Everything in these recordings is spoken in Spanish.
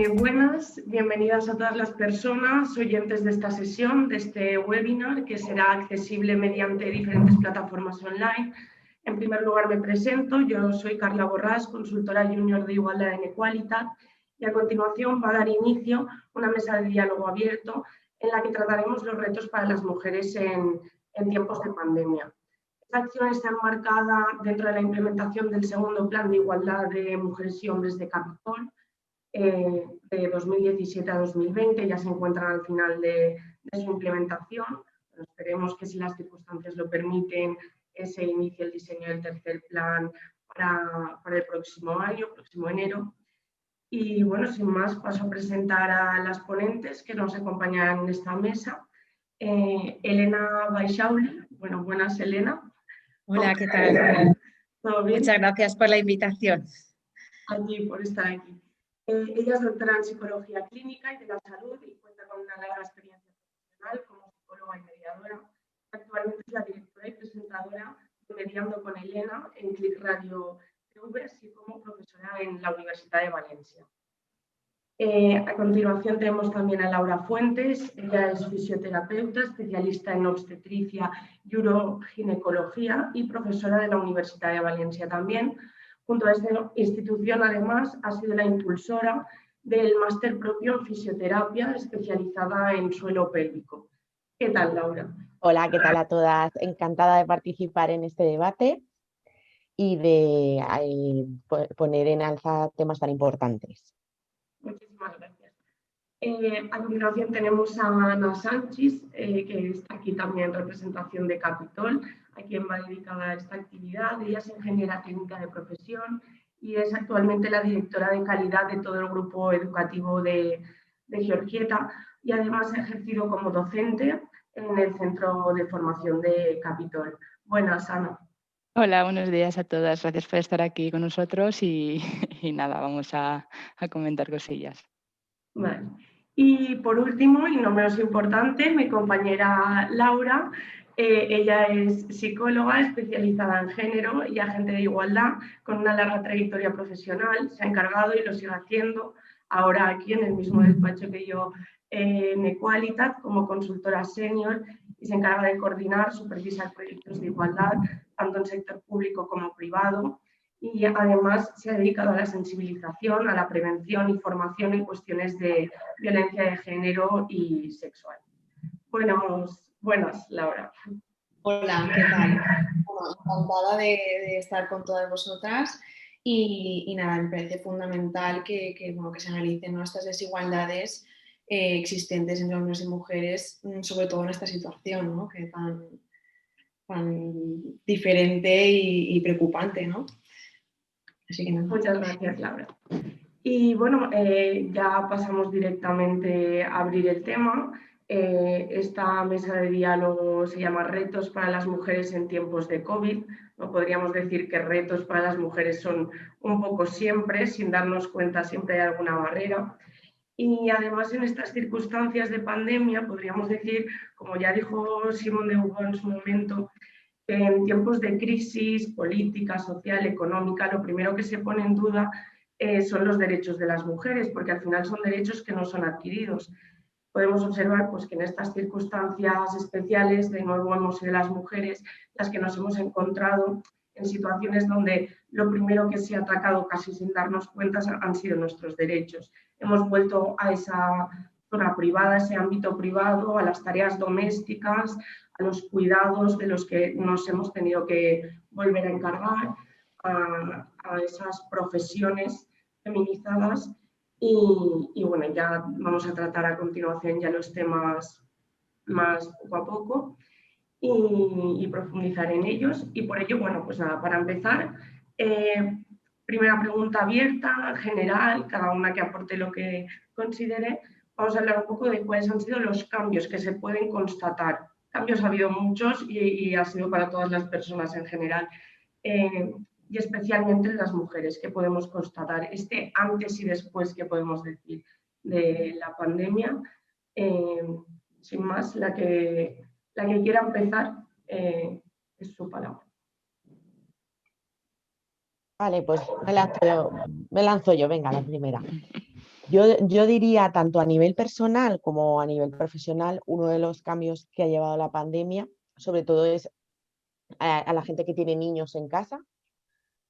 Buenas, bienvenidas a todas las personas oyentes de esta sesión, de este webinar, que será accesible mediante diferentes plataformas online. En primer lugar me presento, yo soy Carla Borràs, consultora junior de Igualdad en Equalitat, y a continuación va a dar inicio una mesa de diálogo abierto en la que trataremos los retos para las mujeres en tiempos de pandemia. Esta acción está enmarcada dentro de la implementación del segundo Plan de Igualdad de Mujeres y Hombres de Capitol, de 2017 a 2020, ya se encuentran al final de su implementación. Pero esperemos que, si las circunstancias lo permiten, se inicie el diseño del tercer plan para el próximo año, próximo enero. Y bueno, sin más, paso a presentar a las ponentes que nos acompañarán en esta mesa. Elena Baixauli. Bueno, buenas, Elena. Hola, ¿qué tal? ¿Todo bien? Muchas gracias por la invitación. A ti por estar aquí. Ella es doctora en Psicología Clínica y de la Salud y cuenta con una larga experiencia profesional como psicóloga y mediadora. Actualmente es la directora y presentadora de Mediando con Elena en Click Radio TV, así como profesora en la Universidad de Valencia. A continuación tenemos también a Laura Fuentes. Ella es fisioterapeuta, especialista en obstetricia y uroginecología y profesora de la Universidad de Valencia también. Junto a esta institución, además, ha sido la impulsora del máster propio en fisioterapia especializada en suelo pélvico. ¿Qué tal, Laura? Hola, ¿qué tal a todas? Encantada de participar en este debate y de poner en alza temas tan importantes. Muchísimas gracias. A continuación tenemos a Ana Sánchez, que está aquí también en representación de Capitol, a quien va dedicada esta actividad. Ella es ingeniera técnica de profesión y es actualmente la directora de calidad de todo el grupo educativo de Georgieta, y además ha ejercido como docente en el centro de formación de Capitol. Buenas, Ana. Hola, buenos días a todas. Gracias por estar aquí con nosotros y nada, vamos a comentar cosillas. Vale. Y por último, y no menos importante, mi compañera Laura. Ella es psicóloga especializada en género y agente de igualdad, con una larga trayectoria profesional. Se ha encargado, y lo sigue haciendo ahora aquí en el mismo despacho que yo, en Equalitat, como consultora senior, y se encarga de coordinar, supervisar proyectos de igualdad, tanto en sector público como privado. Y además se ha dedicado a la sensibilización, a la prevención y formación en cuestiones de violencia de género y sexual. Buenas, Laura. Hola, ¿qué tal? Bueno, encantada de estar con todas vosotras y nada, me parece fundamental que se analicen nuestras desigualdades existentes entre hombres y mujeres, sobre todo en esta situación, ¿no? Que tan diferente y preocupante, ¿no? Así que nada. Muchas gracias, Laura. Y bueno, ya pasamos directamente a abrir el tema. Esta mesa de diálogo se llama Retos para las mujeres en tiempos de COVID. No podríamos decir que retos para las mujeres son un poco siempre, sin darnos cuenta siempre hay alguna barrera. Y además, en estas circunstancias de pandemia, podríamos decir, como ya dijo Simone de Beauvoir en su momento, que en tiempos de crisis política, social, económica, lo primero que se pone en duda son los derechos de las mujeres, porque al final son derechos que no son adquiridos. Podemos observar pues, que en estas circunstancias especiales, de nuevo hemos sido las mujeres las que nos hemos encontrado en situaciones donde lo primero que se ha atacado, casi sin darnos cuenta, han sido nuestros derechos. Hemos vuelto a esa zona privada, ese ámbito privado, a las tareas domésticas, a los cuidados de los que nos hemos tenido que volver a encargar, a esas profesiones feminizadas. Y bueno, ya vamos a tratar a continuación ya los temas más poco a poco y profundizar en ellos. Y por ello, bueno, pues nada, para empezar, primera pregunta abierta, general, cada una que aporte lo que considere. Vamos a hablar un poco de cuáles han sido los cambios que se pueden constatar. Cambios ha habido muchos y ha sido para todas las personas en general. Y especialmente en las mujeres, que podemos constatar este antes y después, que podemos decir, de la pandemia. Sin más, la que quiera empezar es su palabra. Vale, pues me lanzo yo, venga, la primera. Yo diría, tanto a nivel personal como a nivel profesional, uno de los cambios que ha llevado la pandemia, sobre todo es a la gente que tiene niños en casa,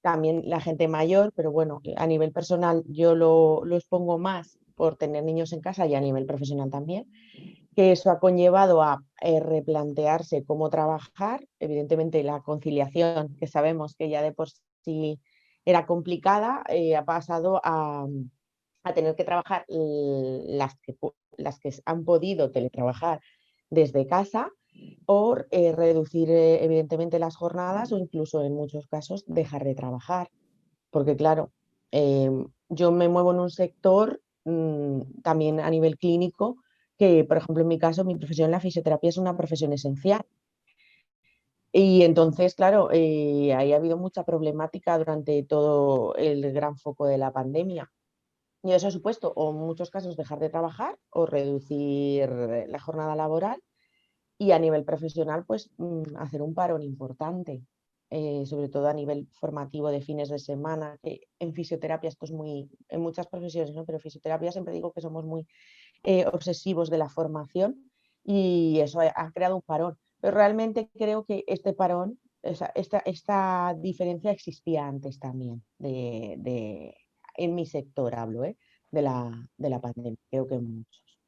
también la gente mayor, pero bueno, a nivel personal yo lo expongo más por tener niños en casa y a nivel profesional también, que eso ha conllevado a replantearse cómo trabajar. Evidentemente la conciliación, que sabemos que ya de por sí era complicada, ha pasado a tener que trabajar las que han podido teletrabajar desde casa o reducir evidentemente las jornadas o incluso en muchos casos dejar de trabajar. Porque claro, yo me muevo en un sector también a nivel clínico que, por ejemplo, en mi caso, mi profesión, la fisioterapia, es una profesión esencial. Y entonces, claro, ahí ha habido mucha problemática durante todo el gran foco de la pandemia. Y eso ha supuesto, o en muchos casos, dejar de trabajar o reducir la jornada laboral, y a nivel profesional, pues hacer un parón importante, sobre todo a nivel formativo de fines de semana, que en fisioterapia esto es muy, en muchas profesiones, ¿no? Pero en fisioterapia siempre digo que somos muy obsesivos de la formación y eso ha creado un parón. Pero realmente creo que este parón, esta diferencia existía antes también, en mi sector hablo, de la pandemia, creo que en muchos.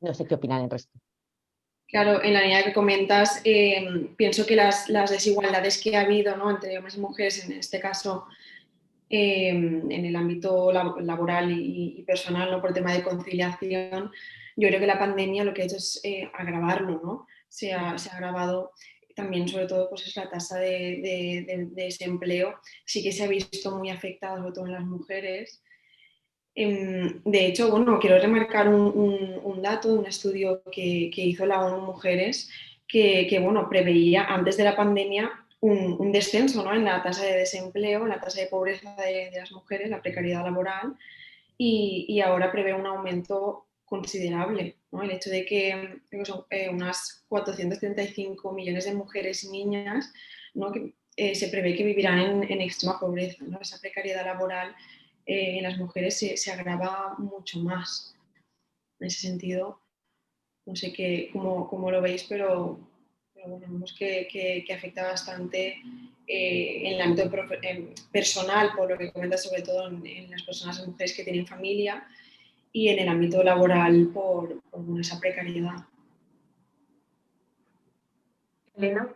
No sé qué opinan el resto. Claro, en la línea que comentas, pienso que las desigualdades que ha habido, ¿no?, entre hombres y mujeres, en este caso en el ámbito laboral y personal, ¿no?, por tema de conciliación, yo creo que la pandemia lo que ha hecho es agravarlo, ¿no? Se ha agravado también, sobre todo, pues es la tasa de desempleo, sí que se ha visto muy afectada, sobre todo en las mujeres. De hecho, bueno, quiero remarcar un dato de un estudio que hizo la ONU Mujeres que bueno, preveía antes de la pandemia un descenso, ¿no?, en la tasa de desempleo, en la tasa de pobreza de las mujeres, la precariedad laboral, y ahora prevé un aumento considerable, ¿no? El hecho de que son unas 435 millones de mujeres y niñas, ¿no?, que se prevé que vivirán en extrema pobreza, ¿no? Esa precariedad laboral en las mujeres se agrava mucho más. En ese sentido, no sé cómo lo veis, pero bueno, vemos que afecta bastante en el ámbito personal, por lo que comentas, sobre todo en las personas, las mujeres que tienen familia, y en el ámbito laboral por esa precariedad. Elena,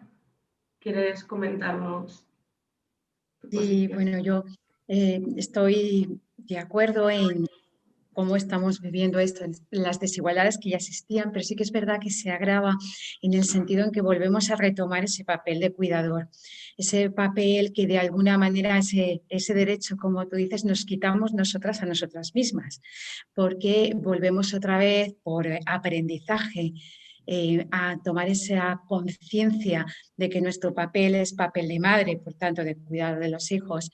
¿quieres comentarnos tu Sí, posición? bueno, yo estoy de acuerdo en cómo estamos viviendo esto, en las desigualdades que ya existían, pero sí que es verdad que se agrava en el sentido en que volvemos a retomar ese papel de cuidador, ese papel que de alguna manera ese derecho, como tú dices, nos quitamos nosotras a nosotras mismas, porque volvemos otra vez por aprendizaje a tomar esa conciencia de que nuestro papel es papel de madre, por tanto, de cuidado de los hijos,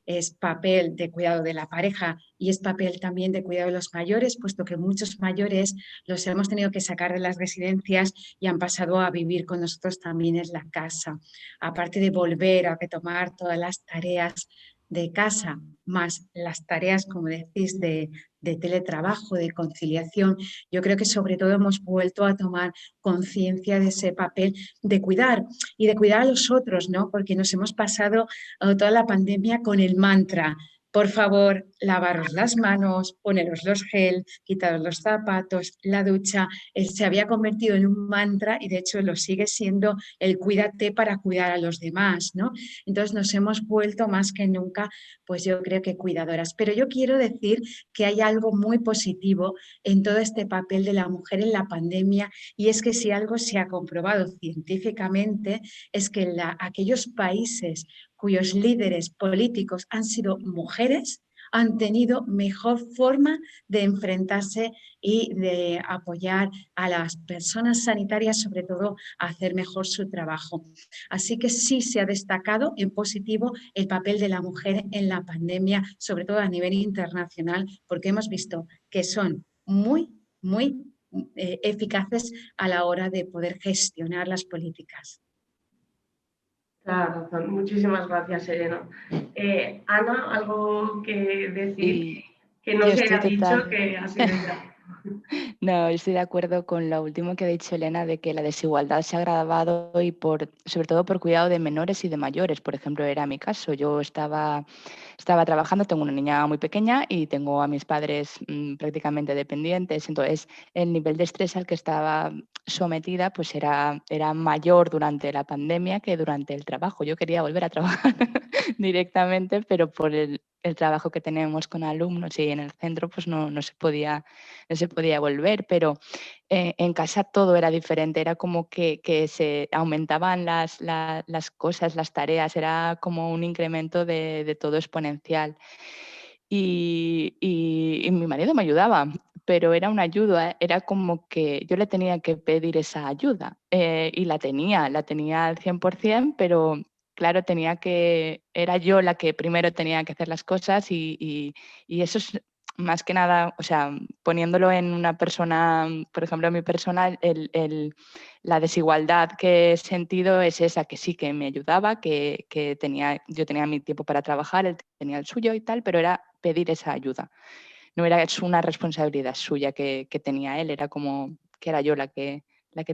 es papel de cuidado de la pareja y es papel también de cuidado de los mayores, puesto que muchos mayores los hemos tenido que sacar de las residencias y han pasado a vivir con nosotros también en la casa. Aparte de volver a retomar todas las tareas de casa, más las tareas, como decís, de teletrabajo, de conciliación, yo creo que sobre todo hemos vuelto a tomar conciencia de ese papel de cuidar y de cuidar a los otros, ¿no? Porque nos hemos pasado toda la pandemia con el mantra: por favor, lavaros las manos, poneros los gel, quitaros los zapatos, la ducha. Se había convertido en un mantra y de hecho lo sigue siendo el cuídate para cuidar a los demás, ¿no? Entonces nos hemos vuelto más que nunca, pues yo creo que cuidadoras. Pero yo quiero decir que hay algo muy positivo en todo este papel de la mujer en la pandemia, y es que si algo se ha comprobado científicamente es que aquellos países cuyos líderes políticos han sido mujeres han tenido mejor forma de enfrentarse y de apoyar a las personas sanitarias, sobre todo a hacer mejor su trabajo. Así que sí se ha destacado en positivo el papel de la mujer en la pandemia, sobre todo a nivel internacional, porque hemos visto que son muy eficaces a la hora de poder gestionar las políticas. Claro, razón. Muchísimas gracias, Elena. Ana, ¿algo que decir? Y Que no Yo se estoy haya dicho total. que ha sido ya. No, estoy de acuerdo con lo último que ha dicho Elena, de que la desigualdad se ha agravado y sobre todo por cuidado de menores y de mayores. Por ejemplo, era mi caso. Yo estaba trabajando, tengo una niña muy pequeña y tengo a mis padres prácticamente dependientes. Entonces, el nivel de estrés al que estaba sometida pues era mayor durante la pandemia que durante el trabajo. Yo quería volver a trabajar directamente, pero por el trabajo que tenemos con alumnos y en el centro, pues no se podía volver, pero en casa todo era diferente, era como que se aumentaban las cosas, las tareas, era como un incremento de todo exponencial. Y mi marido me ayudaba, pero era una ayuda, era como que yo le tenía que pedir esa ayuda y la tenía al 100%, pero claro, era yo la que primero tenía que hacer las cosas y eso es más que nada, o sea, poniéndolo en una persona, por ejemplo, en mi persona, la desigualdad que he sentido es esa, que sí que me ayudaba, yo tenía mi tiempo para trabajar, él tenía el suyo y tal, pero era pedir esa ayuda. No era una responsabilidad suya que tenía él, era como que era yo la que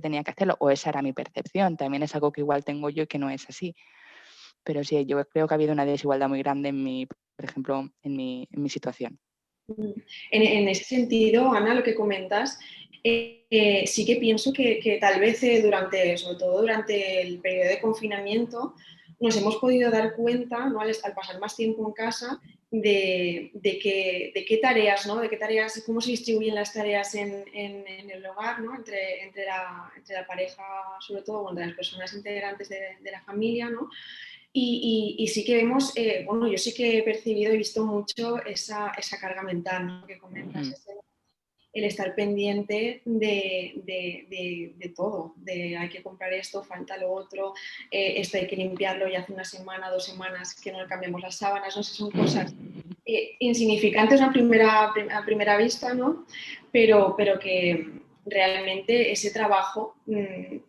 tenía que hacerlo, o esa era mi percepción. También es algo que igual tengo yo y que no es así. Pero sí, yo creo que ha habido una desigualdad muy grande por ejemplo, en mi situación. En ese sentido, Ana, lo que comentas, sí que pienso que tal vez sobre todo durante el periodo de confinamiento, nos hemos podido dar cuenta, ¿no? al pasar más tiempo en casa, de qué tareas, ¿no? De qué tareas, cómo se distribuyen las tareas en el hogar, ¿no? Entre la pareja, sobre todo, entre las personas integrantes de la familia, ¿no? Y sí que vemos, bueno, yo sí que he percibido y visto mucho esa carga mental, ¿no? Que comentas, el estar pendiente de todo, de hay que comprar esto, falta lo otro, esto hay que limpiarlo y hace una semana, 2 semanas que no le cambiamos las sábanas, no sé, son cosas insignificantes a primera vista, ¿no? Pero que realmente ese trabajo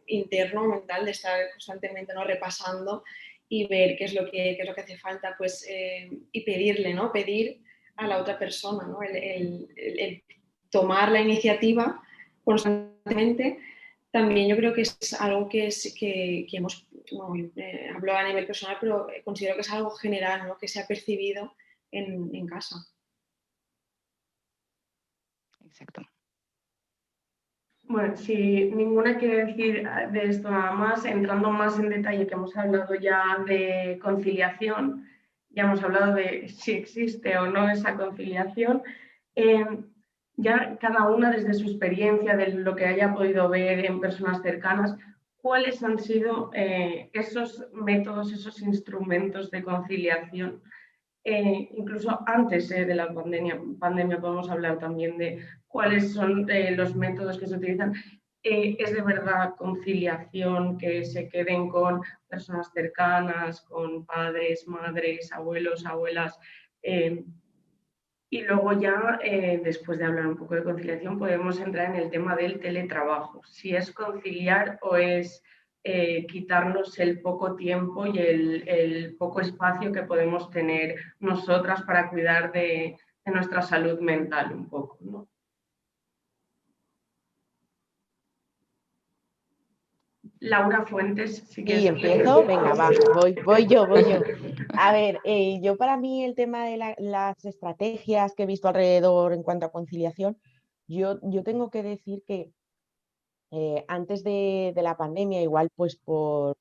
interno, mental, de estar constantemente, ¿no? Repasando y ver qué es lo que hace falta, pues, y pedirle, ¿no? Pedir a la otra persona, ¿no? El tomar la iniciativa constantemente, también yo creo que es algo que hemos, bueno, hablo a nivel personal, pero considero que es algo general, ¿no? Que se ha percibido en casa. Exacto. Bueno, si ninguna quiere decir de esto nada más, entrando más en detalle, que hemos hablado ya de conciliación, ya hemos hablado de si existe o no esa conciliación, ya cada una desde su experiencia, de lo que haya podido ver en personas cercanas, ¿cuáles han sido esos métodos, esos instrumentos de conciliación? Incluso antes de la pandemia podemos hablar también de cuáles son los métodos que se utilizan. Es de verdad conciliación, que se queden con personas cercanas, con padres, madres, abuelos, abuelas. Y luego ya, después de hablar un poco de conciliación, podemos entrar en el tema del teletrabajo. Si es conciliar o es quitarnos el poco tiempo y el poco espacio que podemos tener nosotras para cuidar de nuestra salud mental un poco, ¿no? Laura Fuentes, si quieres. Y empiezo, venga, va, voy yo. A ver, yo para mí el tema de las estrategias que he visto alrededor en cuanto a conciliación, yo tengo que decir que antes de la pandemia, igual pues por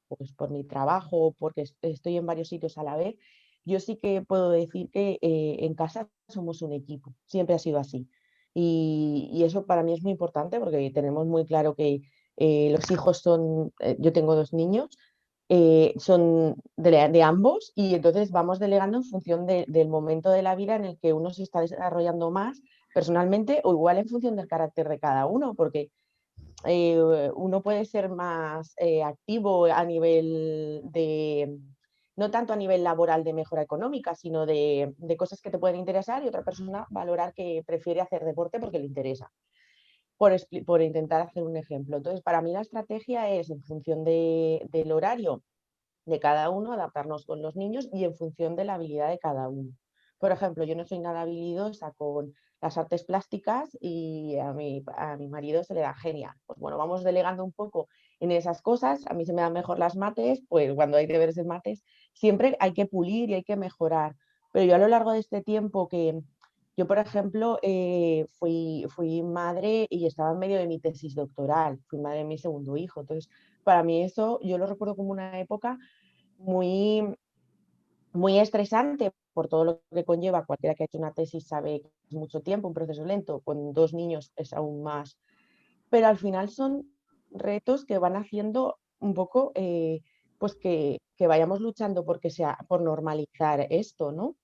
mi trabajo, porque estoy en varios sitios a la vez, yo sí que puedo decir que en casa somos un equipo, siempre ha sido así. Y eso para mí es muy importante porque tenemos muy claro que los hijos son, yo tengo 2 niños, son de ambos y entonces vamos delegando en función del momento de la vida en el que uno se está desarrollando más personalmente o igual en función del carácter de cada uno, porque uno puede ser más activo a nivel de, no tanto a nivel laboral de mejora económica, sino de cosas que te pueden interesar y otra persona valorar que prefiere hacer deporte porque le interesa, por intentar hacer un ejemplo. Entonces, para mí la estrategia es en función del horario de cada uno, adaptarnos con los niños y en función de la habilidad de cada uno. Por ejemplo, yo no soy nada habilidosa con las artes plásticas y a mi marido se le da genial. Pues bueno, vamos delegando un poco en esas cosas. A mí se me dan mejor las mates, pues cuando hay deberes de mates, siempre hay que pulir y hay que mejorar. Pero yo a lo largo de este tiempo que yo, por ejemplo, fui madre y estaba en medio de mi tesis doctoral, fui madre de mi segundo hijo. Entonces, para mí eso yo lo recuerdo como una época muy, muy estresante por todo lo que conlleva. Cualquiera que ha hecho una tesis sabe que es mucho tiempo, un proceso lento, con 2 niños es aún más. Pero al final son retos que van haciendo un poco pues que vayamos luchando por normalizar esto, ¿no?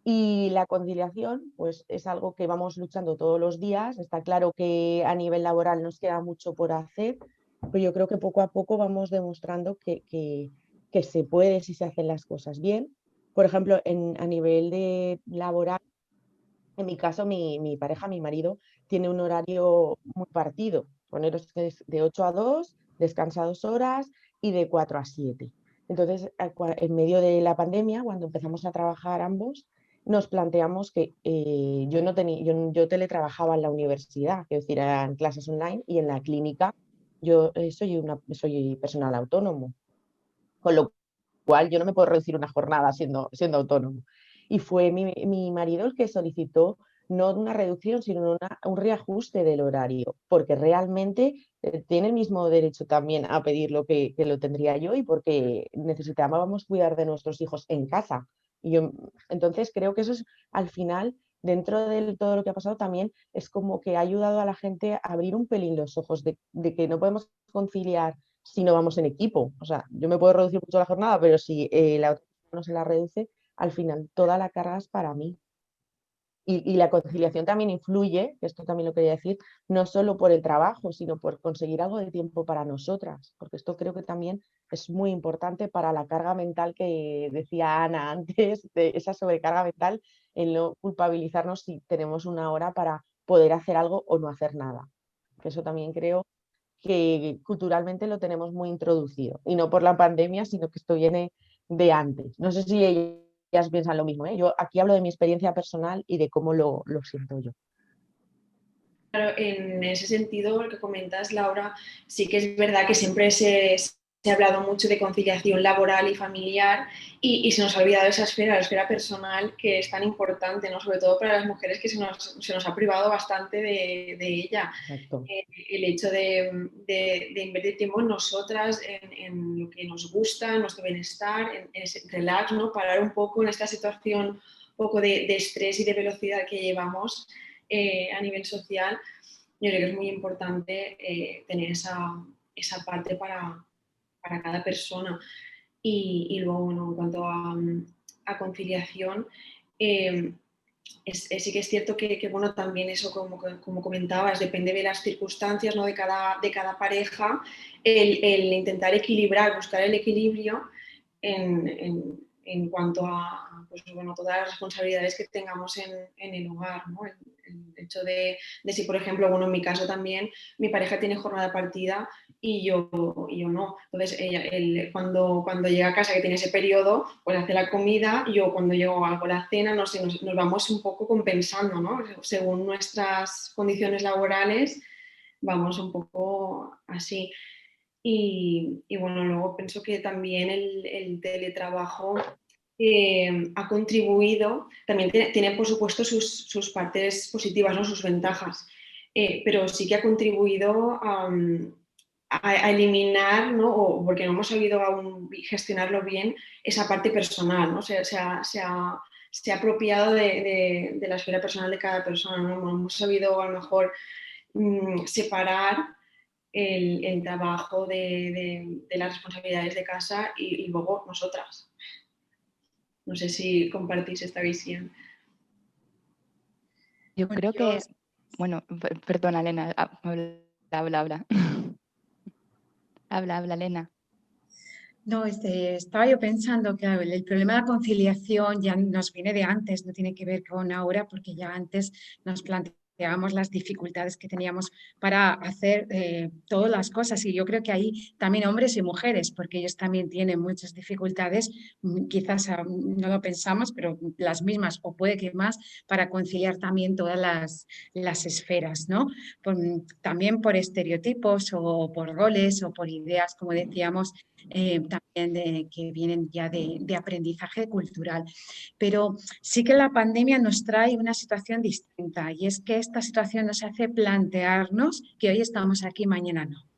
Y la conciliación, pues es algo que vamos luchando todos los días. Está claro que a nivel laboral nos queda mucho por hacer, pero yo creo que poco a poco vamos demostrando que se puede si se hacen las cosas bien. Por ejemplo, a nivel de laboral, en mi caso, mi pareja, mi marido, tiene un horario muy partido. Poneros que es de 8 a 2, descansa 2 horas y de 4 a 7. Entonces, en medio de la pandemia, cuando empezamos a trabajar ambos, nos planteamos que yo, no tenía, yo teletrabajaba en la universidad, es decir, eran clases online, y en la clínica yo soy personal autónomo, con lo cual yo no me puedo reducir una jornada siendo autónomo. Y fue mi marido el que solicitó no una reducción, sino un reajuste del horario, porque realmente tiene el mismo derecho también a pedir lo que lo tendría yo, y porque necesitábamos cuidar de nuestros hijos en casa. Entonces creo que eso es, al final, dentro de todo lo que ha pasado, también es como que ha ayudado a la gente a abrir un pelín los ojos de que no podemos conciliar si no vamos en equipo. O sea, yo me puedo reducir mucho la jornada, pero si la otra persona no se la reduce, al final toda la carga es para mí. Y la conciliación también influye, que esto también lo quería decir, no solo por el trabajo, sino por conseguir algo de tiempo para nosotras, porque esto creo que también es muy importante para la carga mental que decía Ana antes, de esa sobrecarga mental, en no culpabilizarnos si tenemos una hora para poder hacer algo o no hacer nada. Que eso también creo que culturalmente lo tenemos muy introducido, y no por la pandemia, sino que esto viene de antes. No sé si ellas piensan lo mismo, ¿eh? Yo aquí hablo de mi experiencia personal y de cómo lo siento yo. Claro, en ese sentido, lo que comentas, Laura, sí que es verdad que siempre se ha hablado mucho de conciliación laboral y familiar y se nos ha olvidado esa esfera, la esfera personal, que es tan importante, ¿no? Sobre todo para las mujeres, que se nos ha privado bastante de ella. Exacto. El hecho de invertir tiempo en nosotras, en lo que nos gusta, en nuestro bienestar, en ese relax, ¿no? Parar un poco en esta situación un poco de estrés y de velocidad que llevamos a nivel social. Yo creo que es muy importante tener esa parte para cada persona. Y luego, bueno, en cuanto a conciliación, sí que es cierto que bueno, también eso, como comentabas, depende de las circunstancias, ¿no? de cada pareja, el intentar equilibrar, buscar el equilibrio en cuanto a pues, bueno, todas las responsabilidades que tengamos en el hogar, ¿no? El hecho de si, por ejemplo, bueno, en mi caso también, mi pareja tiene jornada partida y yo no. Entonces, cuando llega a casa, que tiene ese periodo, pues hace la comida, yo cuando llego hago la cena, no sé, nos vamos un poco compensando, ¿no? Según nuestras condiciones laborales, vamos un poco así. Y bueno, luego pienso que también el teletrabajo ha contribuido, también tiene por supuesto sus partes positivas, ¿no? Sus ventajas, pero sí que ha contribuido a eliminar, ¿no? O porque no hemos sabido aún gestionarlo bien, esa parte personal, ¿no? Se ha apropiado de la esfera personal de cada persona, ¿no? No hemos sabido a lo mejor separar el trabajo de las responsabilidades de casa y luego nosotras. No sé si compartís esta visión. Yo Bueno, creo que, bueno, perdona, Elena, habla. Habla, Elena. no, estaba yo pensando que el problema de la conciliación ya nos viene de antes, no tiene que ver con ahora, porque ya antes nos planteamos planteamos las dificultades que teníamos para hacer todas las cosas. Y yo creo que ahí también hombres y mujeres, porque ellos también tienen muchas dificultades, quizás no lo pensamos, pero las mismas o puede que más, para conciliar también todas las esferas, ¿no? También por estereotipos o por roles o por ideas, como decíamos, también que vienen ya de aprendizaje cultural. Pero sí que la pandemia nos trae una situación distinta, y es que esta situación nos hace plantearnos que hoy estamos aquí, mañana no.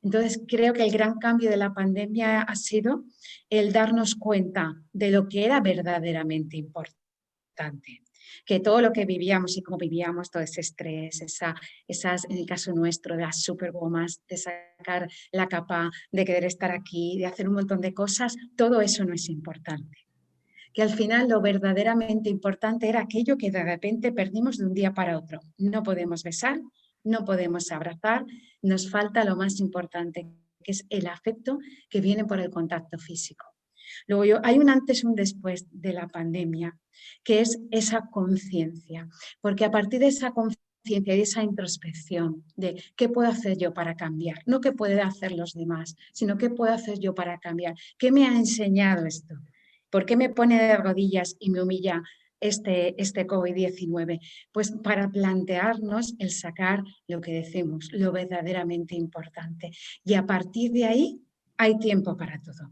Entonces, creo que el gran cambio de la pandemia ha sido el darnos cuenta de lo que era verdaderamente importante. Que todo lo que vivíamos y cómo vivíamos, todo ese estrés, esas, en el caso nuestro, de las supergomas, de sacar la capa, de querer estar aquí, de hacer un montón de cosas, todo eso no es importante. Que al final lo verdaderamente importante era aquello que de repente perdimos de un día para otro. No podemos besar, no podemos abrazar, nos falta lo más importante, que es el afecto que viene por el contacto físico. Luego hay un antes y un después de la pandemia, que es esa conciencia, porque a partir de esa conciencia y de esa introspección de qué puedo hacer yo para cambiar, no qué pueden hacer los demás, sino qué puedo hacer yo para cambiar, qué me ha enseñado esto. ¿Por qué me pone de rodillas y me humilla este COVID-19? Pues para plantearnos el sacar lo que decimos, lo verdaderamente importante. Y a partir de ahí hay tiempo para todo.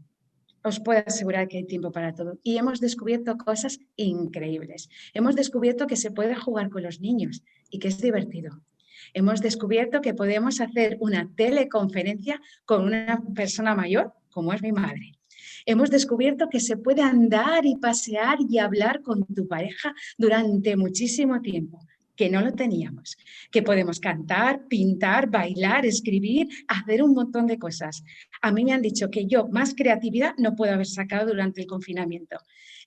Os puedo asegurar que hay tiempo para todo. Y hemos descubierto cosas increíbles. Hemos descubierto que se puede jugar con los niños y que es divertido. Hemos descubierto que podemos hacer una teleconferencia con una persona mayor, como es mi madre. Hemos descubierto que se puede andar y pasear y hablar con tu pareja durante muchísimo tiempo, que no lo teníamos, que podemos cantar, pintar, bailar, escribir, hacer un montón de cosas. A mí me han dicho que yo más creatividad no puedo haber sacado durante el confinamiento.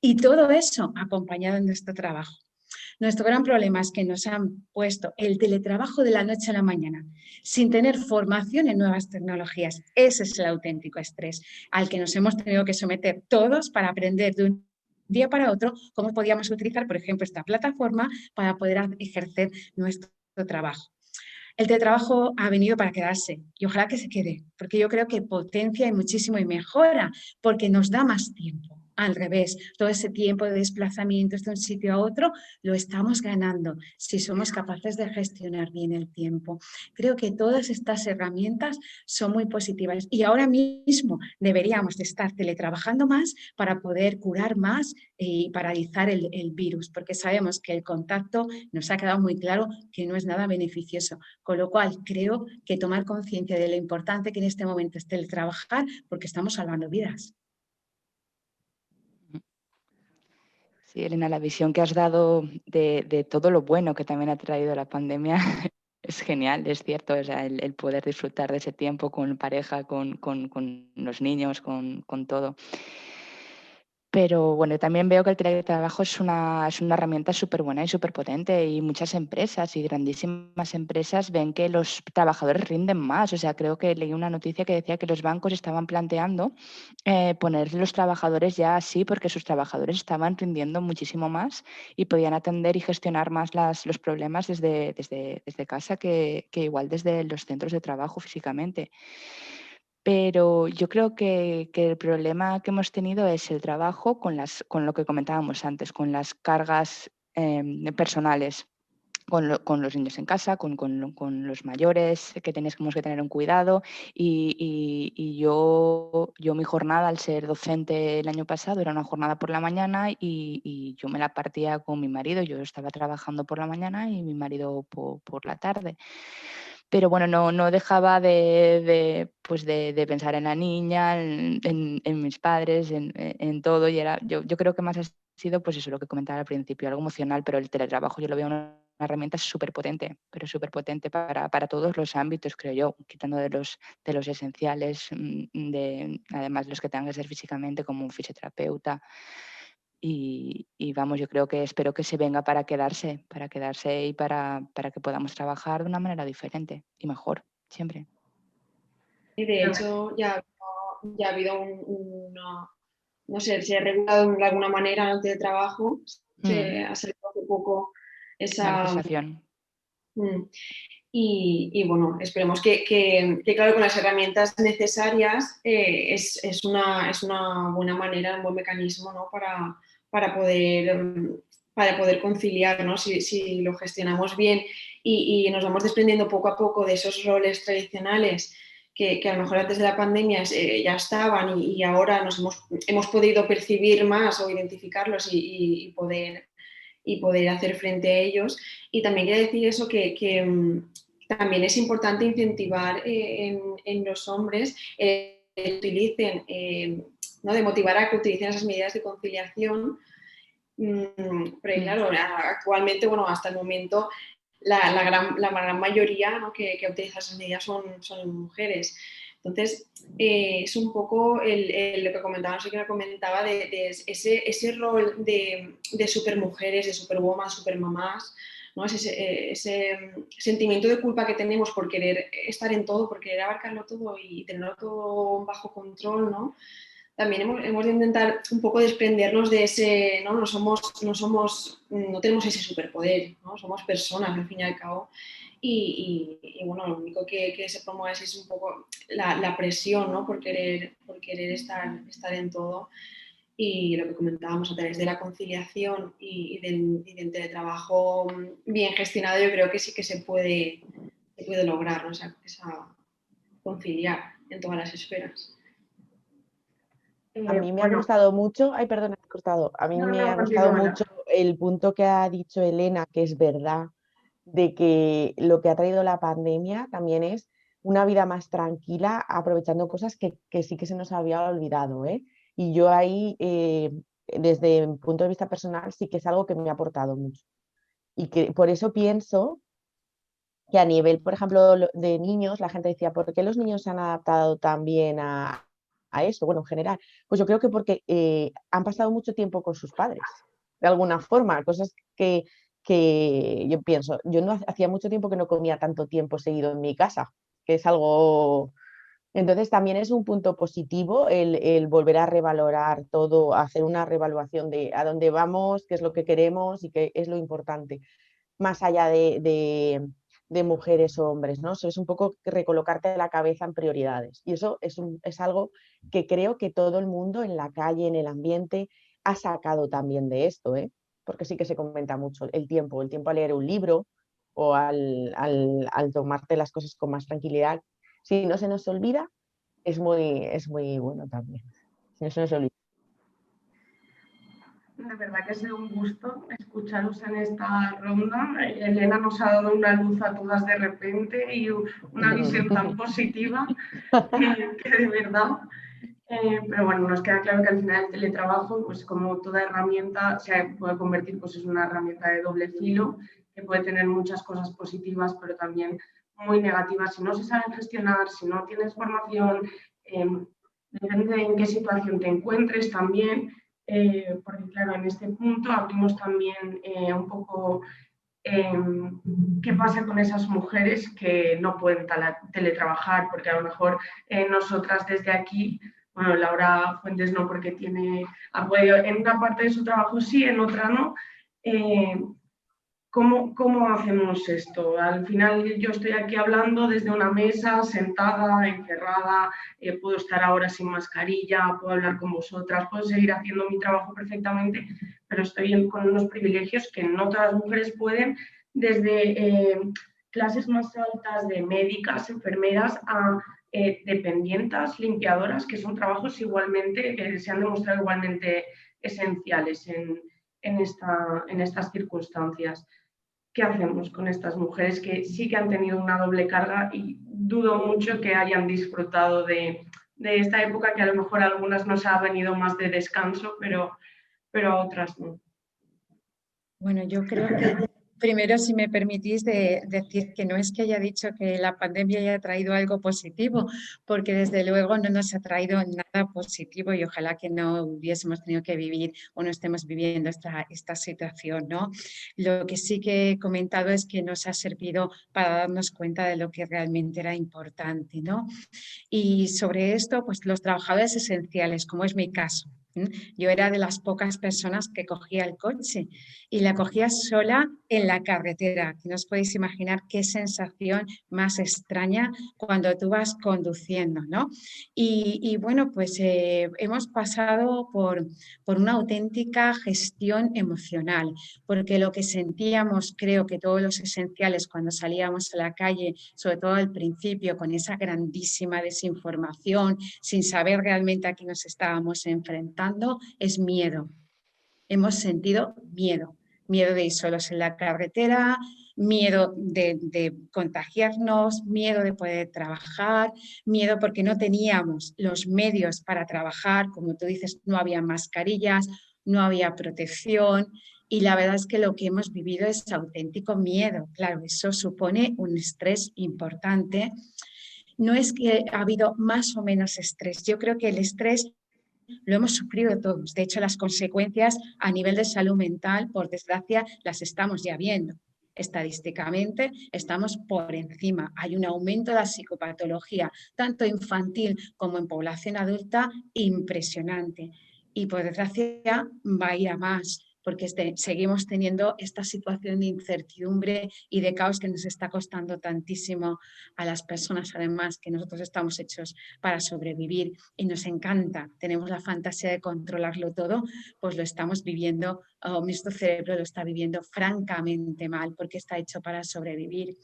Y todo eso acompañado en nuestro trabajo. Nuestro gran problema es que nos han puesto el teletrabajo de la noche a la mañana, sin tener formación en nuevas tecnologías. Ese es el auténtico estrés al que nos hemos tenido que someter todos para aprender de un día para otro cómo podíamos utilizar, por ejemplo, esta plataforma para poder ejercer nuestro trabajo. El teletrabajo ha venido para quedarse y ojalá que se quede, porque yo creo que potencia y muchísimo y mejora, porque nos da más tiempo. Al revés, todo ese tiempo de desplazamientos de un sitio a otro lo estamos ganando si somos capaces de gestionar bien el tiempo. Creo que todas estas herramientas son muy positivas y ahora mismo deberíamos de estar teletrabajando más para poder curar más y paralizar el virus, porque sabemos que el contacto nos ha quedado muy claro que no es nada beneficioso. Con lo cual, creo que tomar conciencia de lo importante que en este momento es teletrabajar, porque estamos salvando vidas. Sí, Elena, la visión que has dado de todo lo bueno que también ha traído la pandemia es genial, es cierto, o sea, el poder disfrutar de ese tiempo con pareja, con los niños, con todo. Pero bueno, también veo que el teletrabajo es una herramienta súper buena y súper potente, y muchas empresas y grandísimas empresas ven que los trabajadores rinden más. O sea, creo que leí una noticia que decía que los bancos estaban planteando poner los trabajadores ya así, porque sus trabajadores estaban rindiendo muchísimo más y podían atender y gestionar más los problemas desde casa que igual desde los centros de trabajo físicamente. Pero yo creo que el problema que hemos tenido es el trabajo con lo que comentábamos antes, con las cargas personales, con los niños en casa, con los mayores que tenemos que tener un cuidado. Y yo mi jornada, al ser docente el año pasado, era una jornada por la mañana y yo me la partía con mi marido. Yo estaba trabajando por la mañana y mi marido por la tarde. Pero bueno, no dejaba de pensar en la niña, en mis padres, en todo. Y yo creo que más ha sido pues eso, lo que comentaba al principio, algo emocional, pero el teletrabajo yo lo veo una herramienta súper potente, pero súper potente para todos los ámbitos, creo yo, quitando de los esenciales, además los que tengan que ser físicamente, como un fisioterapeuta. Y vamos, yo creo que espero que se venga para quedarse y para que podamos trabajar de una manera diferente y mejor, siempre. Y de hecho ya ha habido no sé, se ha regulado de alguna manera el teletrabajo, se ha salido hace poco Una legislación. Y bueno, esperemos que, claro, con las herramientas necesarias es una buena manera, un buen mecanismo, ¿no? para poder conciliar, ¿no? Si lo gestionamos bien y nos vamos desprendiendo poco a poco de esos roles tradicionales que a lo mejor antes de la pandemia ya estaban y ahora hemos podido percibir más o identificarlos y poder hacer frente a ellos. Y también quiero decir eso que también es importante incentivar en los hombres que utilicen, ¿no? De motivar a que utilicen esas medidas de conciliación, porque claro, actualmente, bueno, hasta el momento la gran mayoría, ¿no? que utiliza esas medidas son mujeres. Entonces, es un poco lo que comentaba, no sé quién lo comentaba, de ese rol de supermujeres, de superwoman, supermamás, ¿no? Ese sentimiento de culpa que tenemos por querer estar en todo, por querer abarcarlo todo y tenerlo todo bajo control, ¿no? También hemos de intentar un poco desprendernos de ese, ¿no? No tenemos ese superpoder, ¿no? Somos personas al fin y al cabo. Y bueno, lo único que se promueve es un poco la presión, ¿no? por querer estar en todo. Y lo que comentábamos a través de la conciliación y del teletrabajo bien gestionado, yo creo que sí que se puede lograr, ¿no? esa conciliar en todas las esferas. A mí me ha Bueno, gustado mucho, ay, perdona, he cortado. A mí no, me no, ha gustado continúa. mucho el punto que ha dicho Elena, que es verdad, de que lo que ha traído la pandemia también es una vida más tranquila, aprovechando cosas que sí que se nos había olvidado, ¿eh? Y yo ahí, desde mi punto de vista personal, sí que es algo que me ha aportado mucho. Y que por eso pienso que a nivel, por ejemplo, de niños, la gente decía, ¿por qué los niños se han adaptado tan bien a eso? Bueno, en general, pues yo creo que porque han pasado mucho tiempo con sus padres, de alguna forma, cosas que yo pienso, yo no hacía mucho tiempo que no comía tanto tiempo seguido en mi casa, que es algo... Entonces también es un punto positivo el volver a revalorar todo, hacer una revaluación de a dónde vamos, qué es lo que queremos y qué es lo importante, más allá de mujeres o hombres, ¿no? Eso es un poco recolocarte la cabeza en prioridades. Y eso es algo que creo que todo el mundo en la calle, en el ambiente, ha sacado también de esto, ¿eh? Porque sí que se comenta mucho el tiempo a leer un libro o al tomarte las cosas con más tranquilidad. Si no se nos olvida, es muy bueno también. Si no se nos olvida. De verdad que ha sido un gusto escucharos en esta ronda. Elena nos ha dado una luz a todas de repente y una visión tan positiva que de verdad. Pero bueno, nos queda claro que al final el teletrabajo, pues como toda herramienta, se puede convertir pues, en una herramienta de doble filo, que puede tener muchas cosas positivas, pero también muy negativas. Si no se saben gestionar, si no tienes formación, depende de en qué situación te encuentres también, porque claro, en este punto abrimos también un poco qué pasa con esas mujeres que no pueden teletrabajar, porque a lo mejor nosotras desde aquí, bueno, Laura Fuentes no, porque ha podido, en una parte de su trabajo sí, en otra no. ¿Cómo hacemos esto? Al final yo estoy aquí hablando desde una mesa, sentada, encerrada, puedo estar ahora sin mascarilla, puedo hablar con vosotras, puedo seguir haciendo mi trabajo perfectamente, pero estoy con unos privilegios que no todas las mujeres pueden, desde clases más altas de médicas, enfermeras, a dependientas, limpiadoras, que son trabajos igualmente, que se han demostrado igualmente esenciales en estas circunstancias. ¿Qué hacemos con estas mujeres que sí que han tenido una doble carga y dudo mucho que hayan disfrutado de esta época, que a lo mejor a algunas nos ha venido más de descanso, pero a otras no? Bueno, yo creo que primero, si me permitís, decir que no es que haya dicho que la pandemia haya traído algo positivo, porque desde luego no nos ha traído nada positivo y ojalá que no hubiésemos tenido que vivir o no estemos viviendo esta situación, ¿no? Lo que sí que he comentado es que nos ha servido para darnos cuenta de lo que realmente era importante, ¿no? Y sobre esto, pues los trabajadores esenciales, como es mi caso, Yo era de las pocas personas que cogía el coche y la cogía sola en la carretera. No os podéis imaginar qué sensación más extraña cuando tú vas conduciendo, ¿no? Y bueno, pues hemos pasado por una auténtica gestión emocional, porque lo que sentíamos, creo que todos los esenciales cuando salíamos a la calle, sobre todo al principio, con esa grandísima desinformación, sin saber realmente a qué nos estábamos enfrentando, es miedo. Hemos sentido miedo, miedo de ir solos en la carretera, miedo de contagiarnos, miedo de poder trabajar, miedo porque no teníamos los medios para trabajar, como tú dices, no había mascarillas, no había protección. Y la verdad es que lo que hemos vivido es auténtico miedo. Claro, eso supone un estrés importante. No es que ha habido más o menos estrés. Yo creo que el estrés lo hemos sufrido todos. De hecho, las consecuencias a nivel de salud mental, por desgracia, las estamos ya viendo. Estadísticamente estamos por encima. Hay un aumento de la psicopatología, tanto infantil como en población adulta, impresionante. Y por desgracia va a ir a más, porque seguimos teniendo esta situación de incertidumbre y de caos que nos está costando tantísimo a las personas, además, que nosotros estamos hechos para sobrevivir y nos encanta, tenemos la fantasía de controlarlo todo, pues lo estamos viviendo, nuestro cerebro lo está viviendo francamente mal porque está hecho para sobrevivir.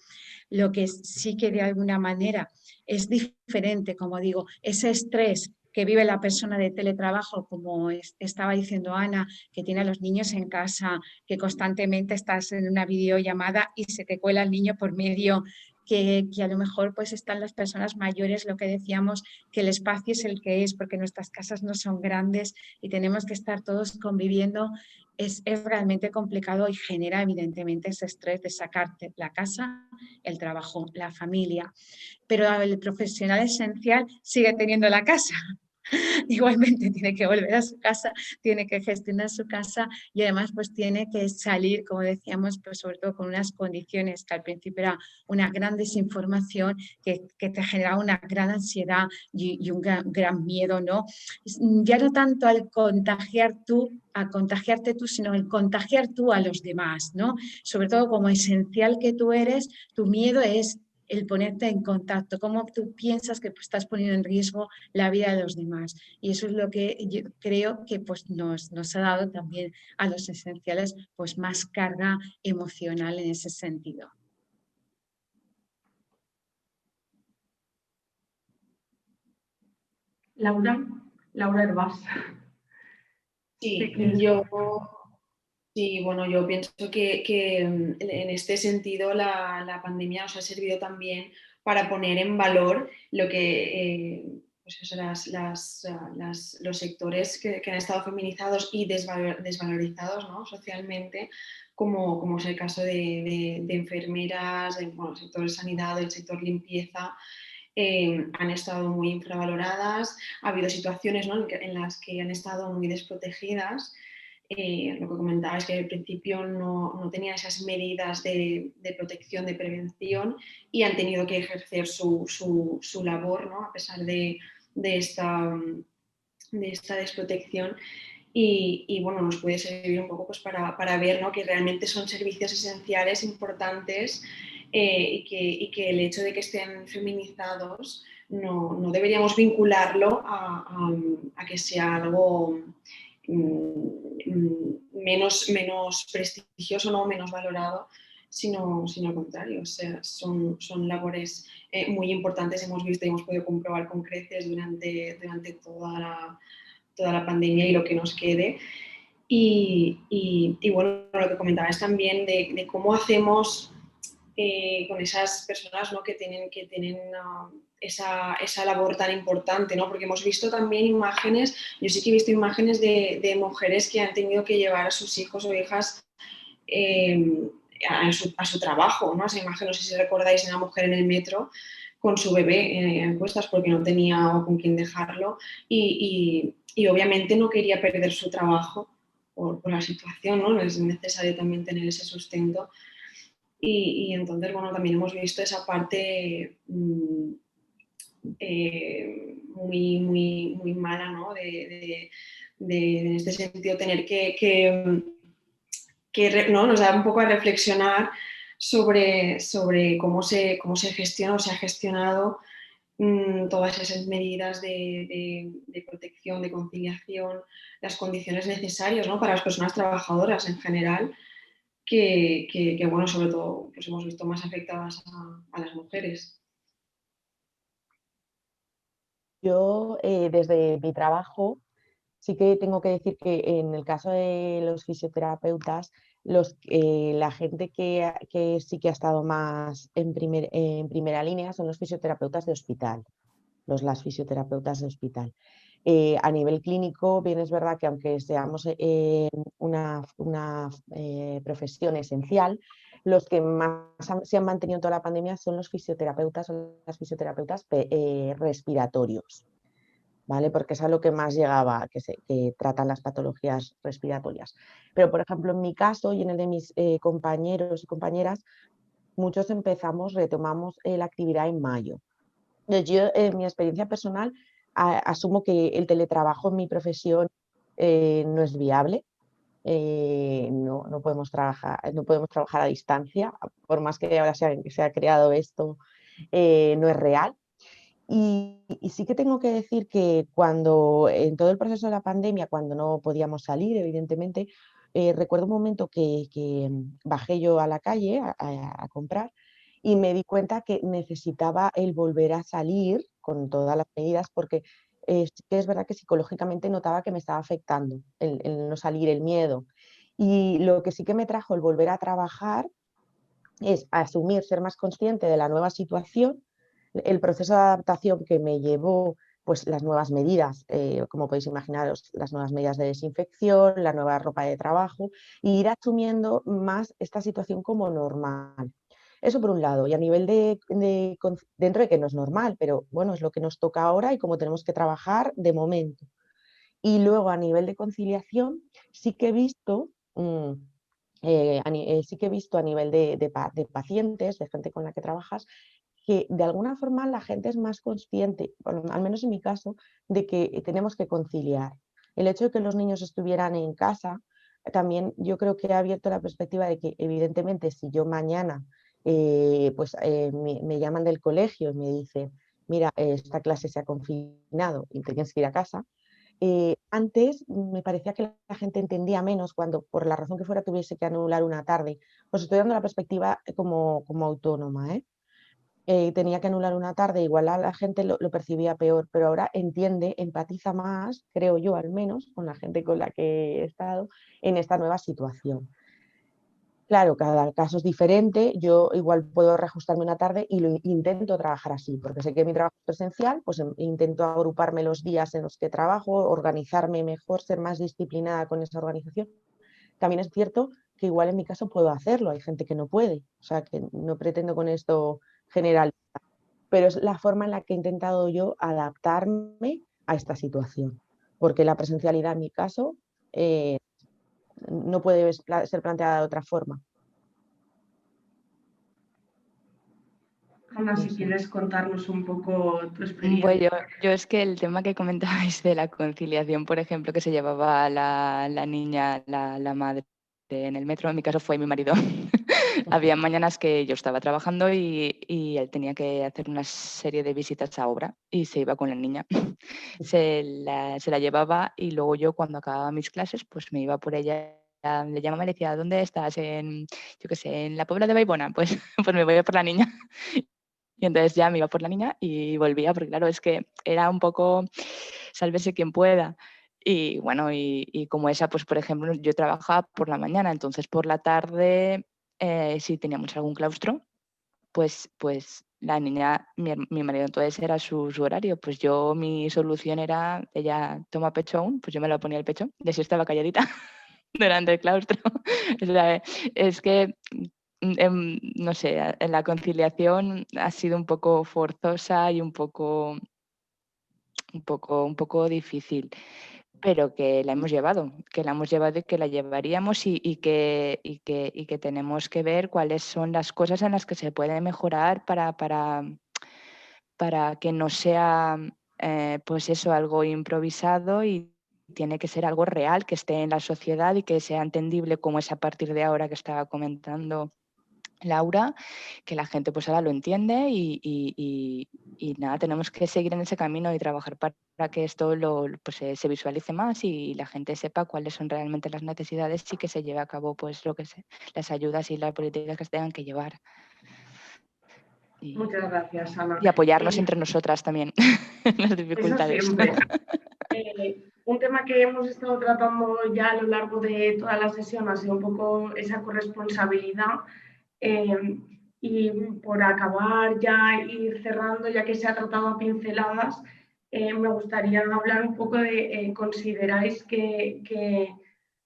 Lo que sí que de alguna manera es diferente, como digo, ese estrés que vive la persona de teletrabajo, como estaba diciendo Ana, que tiene a los niños en casa, que constantemente estás en una videollamada y se te cuela el niño por medio, que a lo mejor pues están las personas mayores, lo que decíamos, que el espacio es el que es, porque nuestras casas no son grandes y tenemos que estar todos conviviendo, es realmente complicado y genera evidentemente ese estrés de sacarte la casa, el trabajo, la familia. Pero el profesional esencial sigue teniendo la casa. Igualmente tiene que volver a su casa, tiene que gestionar su casa y además pues tiene que salir, como decíamos, pues sobre todo con unas condiciones que al principio era una gran desinformación que te generaba una gran ansiedad y un gran miedo, ¿no? Ya no tanto al a contagiarte tú, sino el contagiar tú a los demás, ¿no? Sobre todo como esencial que tú eres, tu miedo es el ponerte en contacto, cómo tú piensas que estás poniendo en riesgo la vida de los demás. Y eso es lo que yo creo que pues, nos ha dado también a los esenciales pues, más carga emocional en ese sentido. Laura Herbás. Sí, yo pienso que en este sentido la pandemia nos ha servido también para poner en valor lo que pues eso, los sectores que han estado feminizados y desvalorizados, ¿no? Socialmente, como es el caso de enfermeras, el sector de sanidad, el sector limpieza. Han estado muy infravaloradas, ha habido situaciones, ¿no? en las que han estado muy desprotegidas. Lo que comentaba es que al principio no tenían esas medidas de protección, de prevención y han tenido que ejercer su labor, ¿no? A pesar de esta desprotección. Y bueno, nos puede servir un poco pues, para ver, ¿no? Que realmente son servicios esenciales, importantes, y que el hecho de que estén feminizados no deberíamos vincularlo a que sea algo menos prestigioso, ¿no? Menos valorado, sino al contrario. O sea, son labores muy importantes, hemos visto y hemos podido comprobar con creces durante toda la pandemia y lo que nos quede. Y bueno, lo que comentabas también de cómo hacemos con esas personas, ¿no? que tienen esa labor tan importante, ¿no? Porque hemos visto también imágenes, yo sí que he visto imágenes de mujeres que han tenido que llevar a sus hijos o hijas a su trabajo, ¿no? Esa imagen, no sé si recordáis, una mujer en el metro con su bebé en cuestas porque no tenía con quién dejarlo y obviamente no quería perder su trabajo por la situación, ¿no? Es necesario también tener ese sustento. Y entonces, bueno, también hemos visto esa parte muy mala, ¿no? en este sentido, tener ¿no? Nos da un poco a reflexionar sobre cómo se gestiona o se ha gestionado todas esas medidas de protección, de conciliación, las condiciones necesarias, ¿no? Para las personas trabajadoras en general, que bueno, sobre todo pues hemos visto más afectadas a las mujeres. Yo, desde mi trabajo, sí que tengo que decir que en el caso de los fisioterapeutas, la gente que sí que ha estado más en primera línea son los fisioterapeutas de hospital, las fisioterapeutas de hospital. A nivel clínico, bien es verdad que aunque seamos una profesión esencial, los que más se han mantenido toda la pandemia son los fisioterapeutas o las fisioterapeutas respiratorios. ¿Vale? Porque es a lo que más llegaba, que tratan las patologías respiratorias. Pero, por ejemplo, en mi caso y en el de mis compañeros y compañeras, muchos retomamos la actividad en mayo. Entonces, yo, en mi experiencia personal, asumo que el teletrabajo en mi profesión no es viable. No podemos trabajar a distancia, por más que ahora se ha creado esto, no es real. Y sí que tengo que decir que cuando en todo el proceso de la pandemia, cuando no podíamos salir, evidentemente, recuerdo un momento que bajé yo a la calle a comprar y me di cuenta que necesitaba el volver a salir con todas las medidas porque sí que es verdad que psicológicamente notaba que me estaba afectando el no salir, el miedo. Y lo que sí que me trajo el volver a trabajar es asumir, ser más consciente de la nueva situación, el proceso de adaptación que me llevó, pues las nuevas medidas, como podéis imaginaros, las nuevas medidas de desinfección, la nueva ropa de trabajo, y ir asumiendo más esta situación como normal. Eso por un lado, y a nivel dentro de que no es normal, pero bueno, es lo que nos toca ahora y como tenemos que trabajar de momento. Y luego a nivel de conciliación, sí que he visto... sí que he visto a nivel de pacientes, de gente con la que trabajas, que de alguna forma la gente es más consciente, al menos en mi caso, de que tenemos que conciliar. El hecho de que los niños estuvieran en casa, también yo creo que ha abierto la perspectiva de que evidentemente si yo mañana me llaman del colegio y me dicen, mira, esta clase se ha confinado y tienes que ir a casa, antes me parecía que la gente entendía menos cuando por la razón que fuera tuviese que anular una tarde. Os estoy dando la perspectiva como autónoma, ¿eh? Tenía que anular una tarde, igual a la gente lo percibía peor, pero ahora entiende, empatiza más, creo yo al menos, con la gente con la que he estado en esta nueva situación. Claro, cada caso es diferente, yo igual puedo reajustarme una tarde y lo intento trabajar así, porque sé que mi trabajo es presencial, pues intento agruparme los días en los que trabajo, organizarme mejor, ser más disciplinada con esa organización. También es cierto que igual en mi caso puedo hacerlo, hay gente que no puede, o sea que no pretendo con esto generalizar, pero es la forma en la que he intentado yo adaptarme a esta situación, porque la presencialidad en mi caso no puede ser planteada de otra forma. Ana, No si sé. quieres contarnos un poco tu Bueno, experiencia. yo es que el tema que comentabais de la conciliación, por ejemplo, que se llevaba la niña, la madre en el metro, en mi caso fue mi marido. Había mañanas que yo estaba trabajando y él tenía que hacer una serie de visitas a obra y se iba con la niña. Se la llevaba y luego yo cuando acababa mis clases pues me iba por ella. Le llamaba y le decía, ¿dónde estás? Yo qué sé, en la Puebla de Baibona. Pues, pues me voy a por la niña. Y entonces ya me iba por la niña y volvía, porque claro, es que era un poco sálvese quien pueda. Y bueno, y como esa, pues por ejemplo, yo trabajaba por la mañana, entonces por la tarde, si teníamos algún claustro, pues la niña, mi marido entonces era su horario, pues yo mi solución era, ella toma pecho aún, pues yo me lo ponía al pecho, y así estaba calladita durante el claustro. O sea, es que no sé, en la conciliación ha sido un poco forzosa y un poco difícil, pero que la hemos llevado y que la llevaríamos y que tenemos que ver cuáles son las cosas en las que se puede mejorar para que no sea pues eso, algo improvisado y tiene que ser algo real, que esté en la sociedad y que sea entendible, como es a partir de ahora que estaba comentando Laura, que la gente pues ahora lo entiende y nada, tenemos que seguir en ese camino y trabajar para que esto pues, se visualice más y la gente sepa cuáles son realmente las necesidades y que se lleve a cabo pues las ayudas y las políticas que se tengan que llevar. Muchas gracias, Ana. Y apoyarnos entre nosotras también en las dificultades. Eso siempre. Un tema que hemos estado tratando ya a lo largo de toda la sesión ha sido un poco esa corresponsabilidad. Y por acabar ya ir cerrando, ya que se ha tratado a pinceladas, me gustaría hablar un poco de, ¿consideráis que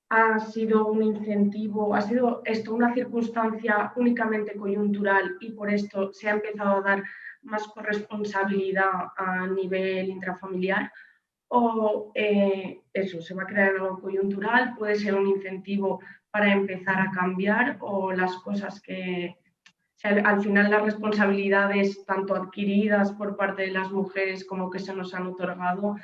ha sido un incentivo, ha sido esto una circunstancia únicamente coyuntural y por esto se ha empezado a dar más corresponsabilidad a nivel intrafamiliar? ¿O eso se va a crear algo coyuntural? ¿Puede ser un incentivo para empezar a cambiar? ¿O las cosas que, o sea, al final las responsabilidades tanto adquiridas por parte de las mujeres como que se nos han otorgado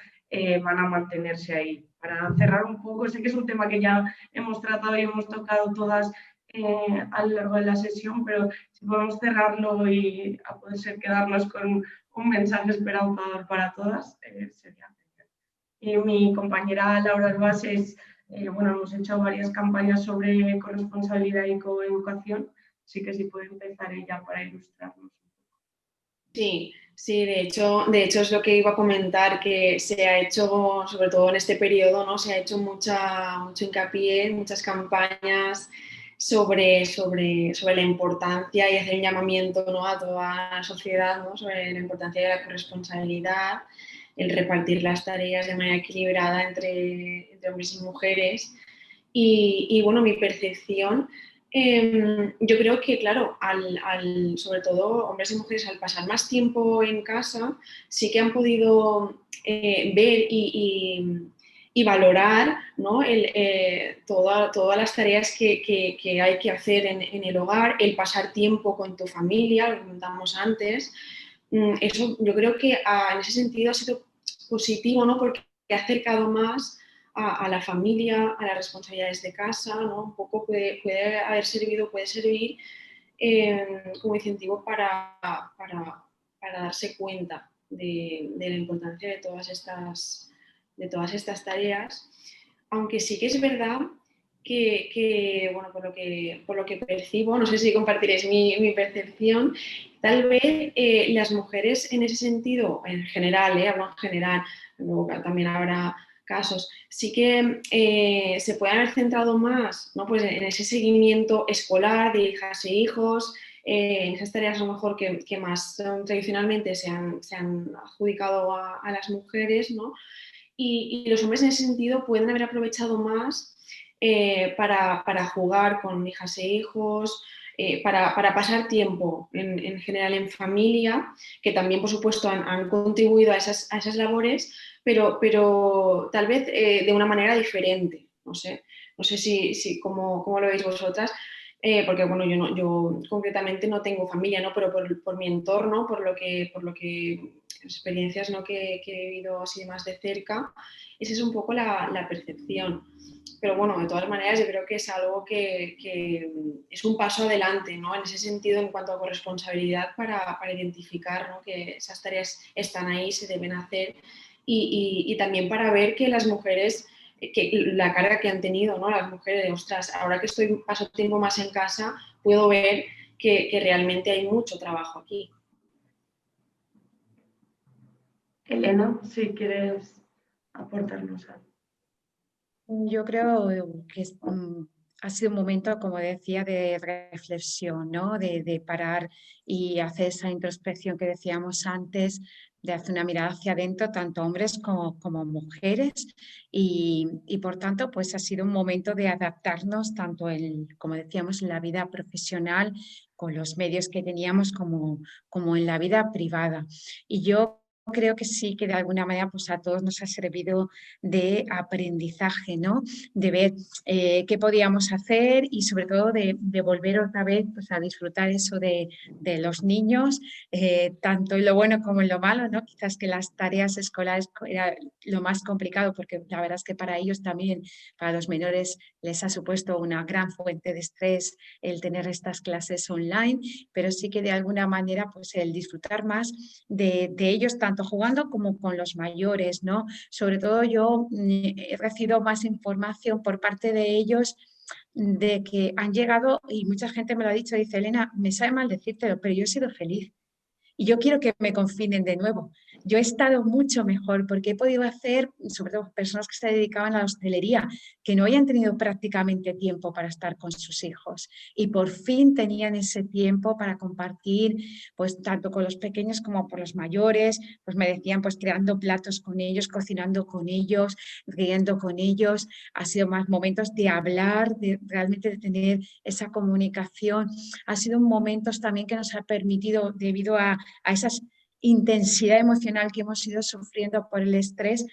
van a mantenerse ahí? Para cerrar un poco, sé que es un tema que ya hemos tratado y hemos tocado todas a lo largo de la sesión, pero si podemos cerrarlo y a poder ser quedarnos con un mensaje esperanzador para todas, sería. Y mi compañera Laura Albases, bueno, hemos hecho varias campañas sobre corresponsabilidad y coeducación, así que si puede empezar ella para ilustrarnos. Sí, sí, de hecho es lo que iba a comentar, que se ha hecho, sobre todo en este periodo, ¿no? Se ha hecho mucho hincapié, muchas campañas sobre la importancia y hacer un llamamiento, ¿no? A toda la sociedad, ¿no? Sobre la importancia de la corresponsabilidad, el repartir las tareas de manera equilibrada entre hombres y mujeres. Y bueno, mi percepción, yo creo que, claro, sobre todo hombres y mujeres, al pasar más tiempo en casa, sí que han podido ver y valorar, ¿no? Todas las tareas que hay que hacer en el hogar, el pasar tiempo con tu familia, lo comentamos antes. Eso yo creo que en ese sentido ha sido positivo, ¿no? Porque ha acercado más a la familia, a las responsabilidades de casa, ¿no? Un poco puede servir como incentivo para darse cuenta de la importancia de todas estas tareas, aunque sí que es verdad que bueno, por lo que percibo, no sé si compartiréis mi percepción, tal vez las mujeres en ese sentido, en general, hablo en general, luego también habrá casos, sí que se pueden haber centrado más, ¿no? Pues en ese seguimiento escolar de hijas e hijos, en esas tareas a lo mejor que más tradicionalmente se han adjudicado a las mujeres, ¿no? Y los hombres en ese sentido pueden haber aprovechado más para jugar con hijas e hijos, para pasar tiempo en general en familia, que también por supuesto han contribuido a esas labores, pero tal vez de una manera diferente. No sé si cómo lo veis vosotras, porque bueno, yo concretamente no tengo familia, ¿no? Pero por mi entorno, por lo que experiencias, ¿no? que he vivido así más de cerca, esa es un poco la percepción. Pero bueno, de todas maneras yo creo que es algo que es un paso adelante, ¿no? En ese sentido, en cuanto a corresponsabilidad, para identificar, ¿no? Que esas tareas están ahí, se deben hacer y también para ver que las mujeres, que la carga que han tenido, ¿no? Las mujeres, ostras, ahora que paso tiempo más en casa, puedo ver que realmente hay mucho trabajo aquí. Elena, si quieres aportarnos algo. Yo creo que ha sido un momento, como decía, de reflexión, ¿no? De parar y hacer esa introspección que decíamos antes, de hacer una mirada hacia adentro, tanto hombres como mujeres, y por tanto, pues ha sido un momento de adaptarnos tanto como decíamos, en la vida profesional, con los medios que teníamos, como en la vida privada. Y yo creo que sí, que de alguna manera pues a todos nos ha servido de aprendizaje, ¿no? De ver qué podíamos hacer y sobre todo de volver otra vez pues, a disfrutar eso de los niños, tanto en lo bueno como en lo malo, ¿no? Quizás que las tareas escolares era lo más complicado porque la verdad es que para ellos también, para los menores, les ha supuesto una gran fuente de estrés el tener estas clases online, pero sí que de alguna manera pues el disfrutar más de ellos, tanto jugando como con los mayores, ¿no? Sobre todo yo he recibido más información por parte de ellos de que han llegado, y mucha gente me lo ha dicho, dice, Elena, me sabe mal decírtelo, pero yo he sido feliz. Y yo quiero que me confinen de nuevo. Yo he estado mucho mejor porque he podido hacer, sobre todo personas que se dedicaban a la hostelería, que no habían tenido prácticamente tiempo para estar con sus hijos y por fin tenían ese tiempo para compartir, pues tanto con los pequeños como por los mayores, pues me decían, pues creando platos con ellos, cocinando con ellos, riendo con ellos. Ha sido más momentos de hablar, de realmente de tener esa comunicación. Ha sido momentos también que nos ha permitido, debido a esa intensidad emocional que hemos ido sufriendo por el estrés,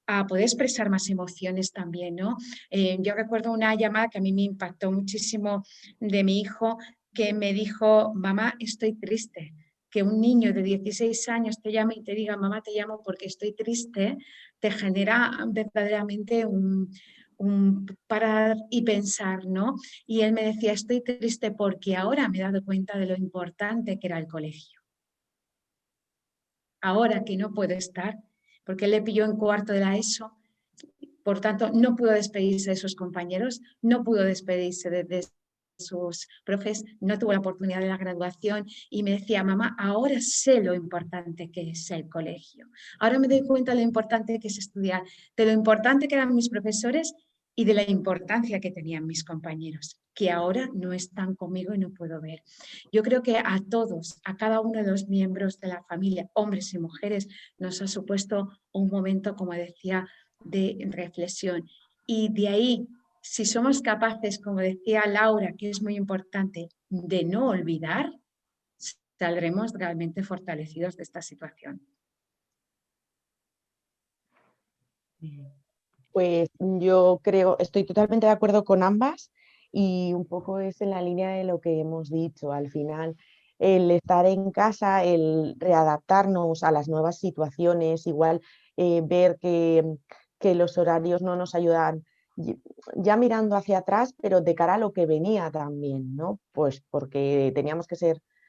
a poder expresar más emociones también, ¿no? Yo recuerdo una llamada que a mí me impactó muchísimo de mi hijo que me dijo, mamá, estoy triste. Que un niño de 16 años te llame y te diga, mamá, te llamo porque estoy triste, te genera verdaderamente un parar y pensar, ¿no? Y él me decía, estoy triste porque ahora me he dado cuenta de lo importante que era el colegio. Ahora que no puedo estar, porque él le pilló en cuarto de la ESO, por tanto, no pudo despedirse de sus compañeros, no pudo despedirse de sus profes, no tuvo la oportunidad de la graduación y me decía, mamá, ahora sé lo importante que es el colegio. Ahora me doy cuenta de lo importante que es estudiar, de lo importante que eran mis profesores y de la importancia que tenían mis compañeros, que ahora no están conmigo y no puedo ver. Yo creo que a todos, a cada uno de los miembros de la familia, hombres y mujeres, nos ha supuesto un momento, como decía, de reflexión. Y de ahí, si somos capaces, como decía Laura, que es muy importante, de no olvidar, saldremos realmente fortalecidos de esta situación. Pues yo creo, estoy totalmente de acuerdo con ambas y un poco es en la línea de lo que hemos dicho. Al final, el estar en casa, el readaptarnos a las nuevas situaciones, igual ver que los horarios no nos ayudan, ya mirando hacia atrás, pero de cara a lo que venía también, ¿no? Pues porque teníamos que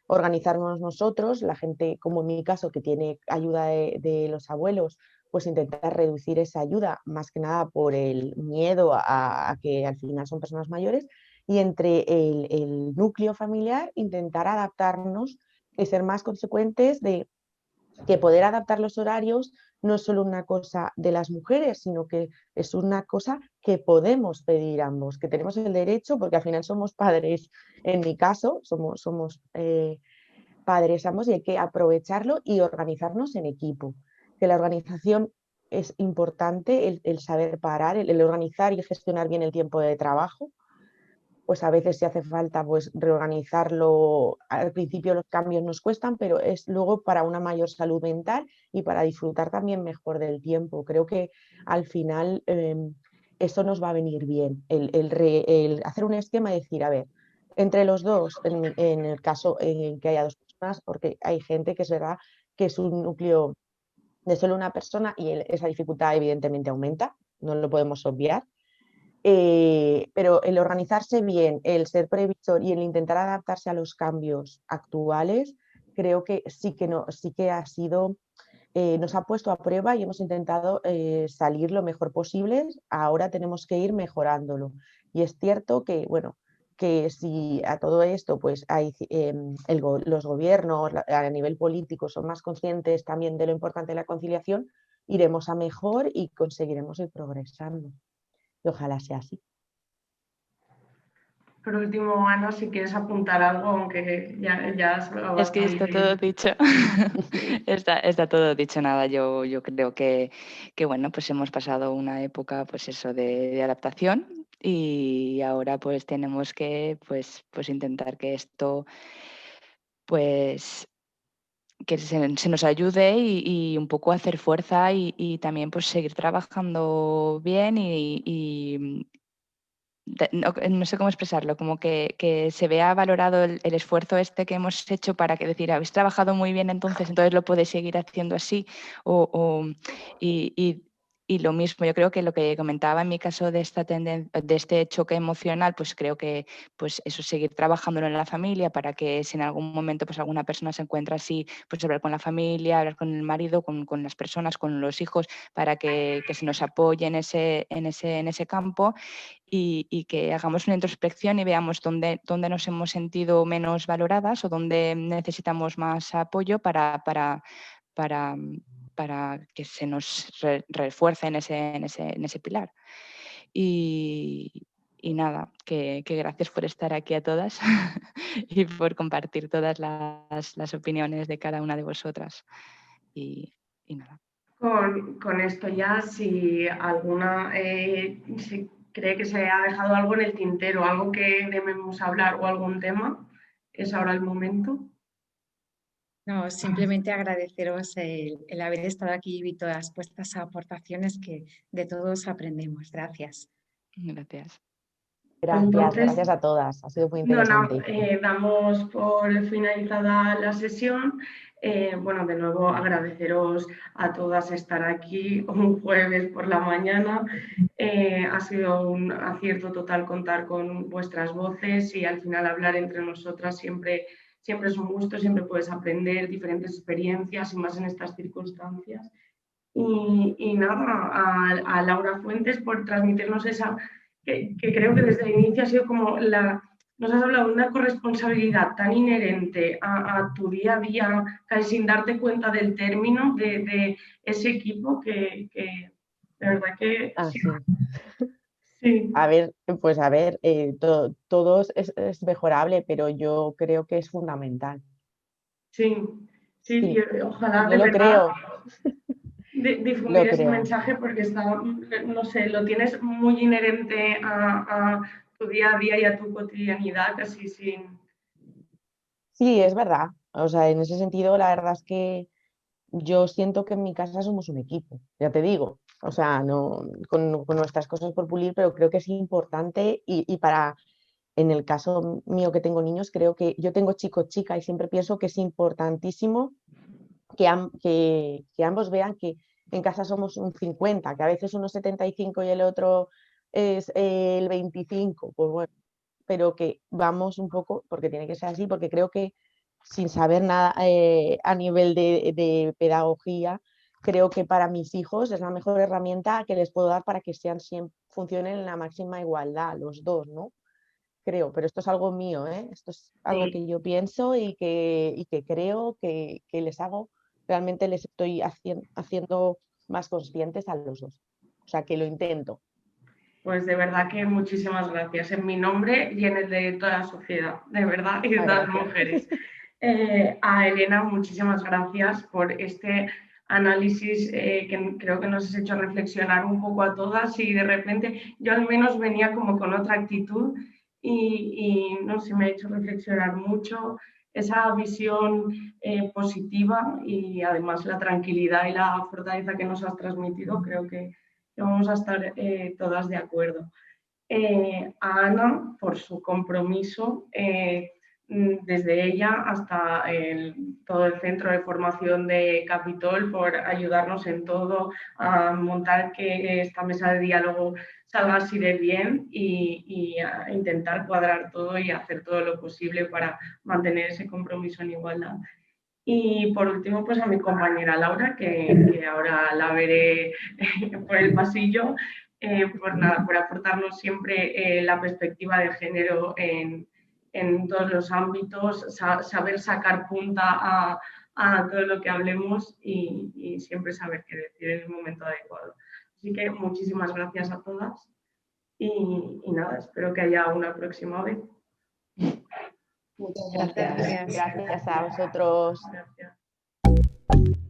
organizarnos nosotros, la gente, como en mi caso, que tiene ayuda de los abuelos, pues intentar reducir esa ayuda, más que nada por el miedo a que al final son personas mayores, y entre el núcleo familiar intentar adaptarnos y ser más consecuentes de que poder adaptar los horarios no es solo una cosa de las mujeres, sino que es una cosa que podemos pedir ambos, que tenemos el derecho, porque al final somos padres, en mi caso, somos padres ambos y hay que aprovecharlo y organizarnos en equipo. Que la organización es importante, el saber parar, el organizar y gestionar bien el tiempo de trabajo. Pues a veces si hace falta pues reorganizarlo, al principio los cambios nos cuestan, pero es luego para una mayor salud mental y para disfrutar también mejor del tiempo. Creo que al final eso nos va a venir bien, el hacer un esquema y decir, a ver, entre los dos, en el caso en que haya dos personas, porque hay gente que es verdad que es un núcleo de solo una persona y esa dificultad evidentemente aumenta, no lo podemos obviar. Pero el organizarse bien, el ser previsor y el intentar adaptarse a los cambios actuales, creo que sí que ha sido, nos ha puesto a prueba y hemos intentado salir lo mejor posible. Ahora tenemos que ir mejorándolo. Y es cierto que, bueno, que si a todo esto pues hay, los gobiernos a nivel político son más conscientes también de lo importante de la conciliación, iremos a mejor y conseguiremos ir progresando. Y ojalá sea así. Por último, Ana, si quieres apuntar algo, aunque ya has hablado Es que está todo bastante. dicho. Está todo dicho. Nada, yo creo que bueno, pues hemos pasado una época pues eso de adaptación y ahora pues tenemos que pues intentar que esto pues que se nos ayude y un poco hacer fuerza y también pues seguir trabajando bien no sé cómo expresarlo, como que se vea valorado el esfuerzo este que hemos hecho para que decir, habéis trabajado muy bien, entonces lo podéis seguir haciendo así. Y, y- y lo mismo, yo creo que lo que comentaba en mi caso de de este choque emocional, pues creo que pues eso, seguir trabajándolo en la familia para que si en algún momento pues alguna persona se encuentra así, pues hablar con la familia, hablar con el marido, con las personas, con los hijos, para que se nos apoye en ese campo y que hagamos una introspección y veamos dónde nos hemos sentido menos valoradas o dónde necesitamos más apoyo para, para que se nos refuerce en ese pilar. Y nada, que gracias por estar aquí a todas y por compartir todas las opiniones de cada una de vosotras. Y nada. Con esto ya, si alguna si cree que se ha dejado algo en el tintero, algo que debemos hablar o algún tema, es ahora el momento. No, simplemente agradeceros el haber estado aquí y todas vuestras aportaciones que de todos aprendemos. Gracias. Gracias. Entonces, Gracias a todas, ha sido muy no, interesante. damos por finalizada la sesión. Bueno, de nuevo agradeceros a todas estar aquí un jueves por la mañana. Ha sido un acierto total contar con vuestras voces y al final hablar entre nosotras siempre es un gusto, siempre puedes aprender diferentes experiencias y más en estas circunstancias. Y nada, a Laura Fuentes por transmitirnos esa, que creo que desde el inicio ha sido como nos has hablado de una corresponsabilidad tan inherente a tu día a día, casi sin darte cuenta del término de ese equipo que de verdad que Ah, sí. sí. Sí, A ver, pues a ver, todo es mejorable, pero yo creo que es fundamental. sí, sí, Sí, y ojalá yo de lo verdad creo, difundir lo ese creo. mensaje porque está, no sé, lo tienes muy inherente a tu día a día y a tu cotidianidad, casi sin... Sí, es verdad. O sea, en ese sentido, la verdad es que yo siento que en mi casa somos un equipo, ya te digo. O sea, no, con nuestras cosas por pulir, pero creo que es importante y para, en el caso mío que tengo niños, creo que yo tengo chico, chica y siempre pienso que es importantísimo que ambos vean que en casa somos un 50, que a veces uno es 75 y el otro es el 25, pues bueno, pero que vamos un poco, porque tiene que ser así, porque creo que sin saber nada a nivel de pedagogía, creo que para mis hijos es la mejor herramienta que les puedo dar para que funcionen en la máxima igualdad, los dos, ¿no? Creo, pero esto es algo mío, ¿eh? Esto es algo Sí, que yo pienso y que creo que les hago, realmente les estoy haciendo más conscientes a los dos. O sea, que lo intento. pues de verdad que muchísimas gracias en mi nombre y en el de toda la sociedad, de verdad, y de Ah, todas las gracias. mujeres. A Elena, muchísimas gracias por este análisis que creo que nos has hecho reflexionar un poco a todas y de repente yo al menos venía como con otra actitud y no sé, me ha hecho reflexionar mucho esa visión positiva y además la tranquilidad y la fortaleza que nos has transmitido, creo que vamos a estar todas de acuerdo. A Ana por su compromiso, desde ella hasta todo el centro de formación de Capitol, por ayudarnos en todo, a montar que esta mesa de diálogo salga así de bien y a intentar cuadrar todo y hacer todo lo posible para mantener ese compromiso en igualdad. Y por último, pues a mi compañera Laura, que ahora la veré por el pasillo, por nada, por aportarnos siempre la perspectiva de género en todos los ámbitos, saber sacar punta a todo lo que hablemos y siempre saber qué decir en el momento adecuado. Así que muchísimas gracias a todas y nada, espero que haya una próxima vez. Muchas Gracias. gracias. Gracias. Gracias a vosotros. Gracias.